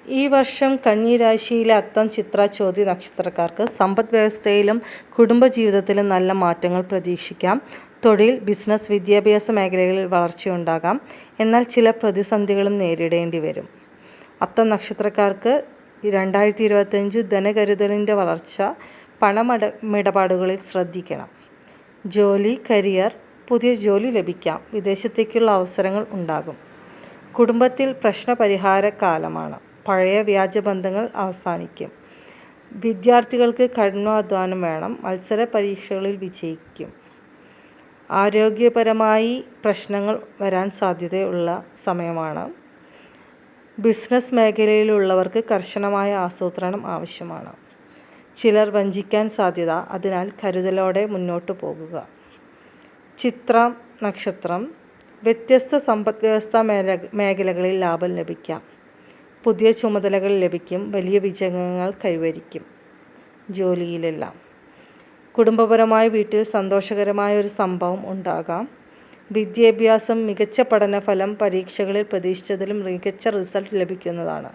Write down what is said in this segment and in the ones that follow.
ഈ വർഷം കന്നി രാശിയിലെ അത്തം, ചിത്ര, ചോതി നക്ഷത്രക്കാർക്ക് സമ്പദ് വ്യവസ്ഥയിലും കുടുംബജീവിതത്തിലും നല്ല മാറ്റങ്ങൾ പ്രതീക്ഷിക്കാം. തൊഴിൽ, ബിസിനസ്, വിദ്യാഭ്യാസ മേഖലകളിൽ വളർച്ചയുണ്ടാകാം. എന്നാൽ ചില പ്രതിസന്ധികളും നേരിടേണ്ടി വരും. അത്തം നക്ഷത്രക്കാർക്ക് 2025 ധനകരുതലിൻ്റെ വളർച്ച. പണമിടപാടുകളിൽ ശ്രദ്ധിക്കണം. ജോലി, കരിയർ, പുതിയ ജോലി ലഭിക്കാം. വിദേശത്തേക്കുള്ള അവസരങ്ങൾ ഉണ്ടാകും. കുടുംബത്തിൽ പ്രശ്നപരിഹാര കാലമാണ്. പഴയ വ്യാജബന്ധങ്ങൾ അവസാനിക്കും. വിദ്യാർത്ഥികൾക്ക് കഠിനാധ്വാനം വേണം. മത്സര പരീക്ഷകളിൽ വിജയിക്കും. ആരോഗ്യപരമായി പ്രശ്നങ്ങൾ വരാൻ സാധ്യതയുള്ള സമയമാണ്. ബിസിനസ് മേഖലയിലുള്ളവർക്ക് കർശനമായ ആസൂത്രണം ആവശ്യമാണ്. ചിലർ വഞ്ചിക്കാൻ സാധ്യത. അതിനാൽ കരുതലോടെ മുന്നോട്ട് പോകുക. ചിത്ര നക്ഷത്രം. വ്യത്യസ്ത സമ്പദ് വ്യവസ്ഥാ മേഖലകളിൽ ലാഭം ലഭിക്കാം. പുതിയ ചുമതലകൾ ലഭിക്കും. വലിയ വിജയങ്ങൾ കൈവരിക്കും. ജോലിയിലെല്ലാം. കുടുംബപരമായ വീട്ടിൽ സന്തോഷകരമായ ഒരു സംഭവം ഉണ്ടാകാം. വിദ്യാഭ്യാസം. മികച്ച പഠനഫലം. പരീക്ഷകളിൽ പ്രതീക്ഷിച്ചതിലും മികച്ച റിസൾട്ട് ലഭിക്കുന്നതാണ്.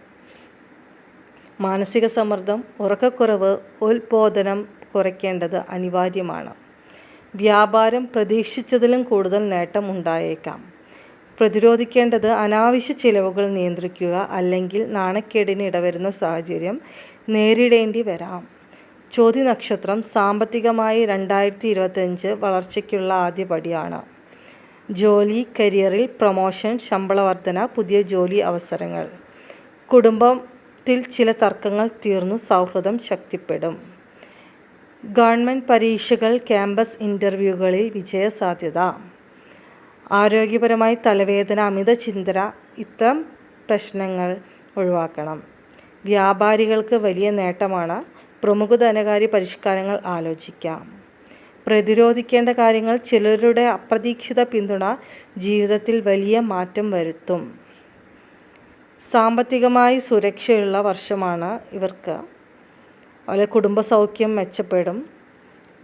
മാനസിക സമ്മർദ്ദം, ഉറക്കക്കുറവ്, ഉത്ബോധനം കുറയ്ക്കേണ്ടത് അനിവാര്യമാണ്. വ്യാപാരം. പ്രതീക്ഷിച്ചതിലും കൂടുതൽ നേട്ടം ഉണ്ടായേക്കാം. പ്രതിരോധിക്കേണ്ടത് അനാവശ്യ ചിലവുകൾ നിയന്ത്രിക്കുക. അല്ലെങ്കിൽ നാണക്കേടിന് ഇടവരുന്ന സാഹചര്യം നേരിടേണ്ടി വരാം. ചോതി നക്ഷത്രം. സാമ്പത്തികമായി 2025 വളർച്ചയ്ക്കുള്ള ആദ്യപടിയാണ്. ജോലി, കരിയറിൽ പ്രൊമോഷൻ, ശമ്പള വർധന, പുതിയ ജോലി അവസരങ്ങൾ. കുടുംബത്തിൽ ചില തർക്കങ്ങൾ തീർന്നു. സൗഹൃദം ശക്തിപ്പെടും. ഗവൺമെൻറ് പരീക്ഷകൾ, ക്യാമ്പസ് ഇൻ്റർവ്യൂകളിൽ വിജയസാധ്യത. ആരോഗ്യപരമായി തലവേദന, അമിത ചിന്ത, ഇത്തരം പ്രശ്നങ്ങൾ ഒഴിവാക്കണം. വ്യാപാരികൾക്ക് വലിയ നേട്ടമാണ്. പ്രമുഖ ധനകാര്യ പരിഷ്കാരങ്ങൾ ആലോചിക്കാം. പ്രതിരോധിക്കേണ്ട കാര്യങ്ങൾ. ചിലരുടെ അപ്രതീക്ഷിത പിന്തുണ ജീവിതത്തിൽ വലിയ മാറ്റം വരുത്തും. സാമ്പത്തികമായി സുരക്ഷയുള്ള വർഷമാണ് ഇവർക്ക്. അതുപോലെ കുടുംബസൗഖ്യം മെച്ചപ്പെടും.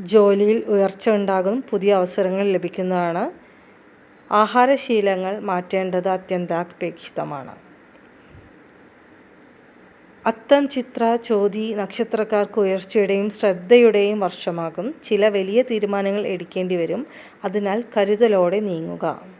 ജോലിയിൽ ഉയർച്ച ഉണ്ടാകും. പുതിയ അവസരങ്ങൾ ലഭിക്കുന്നതാണ്. ആഹാരശീലങ്ങൾ മാറ്റേണ്ടത് അത്യന്താപേക്ഷിതമാണ്. അത്തം, ചിത്ര, ചോതി നക്ഷത്രക്കാർക്ക് ഉയർച്ചയുടെയും ശ്രദ്ധയുടെയും വർഷമാകും. ചില വലിയ തീരുമാനങ്ങൾ എടുക്കേണ്ടി വരും. അതിനാൽ കരുതലോടെ നീങ്ങുക.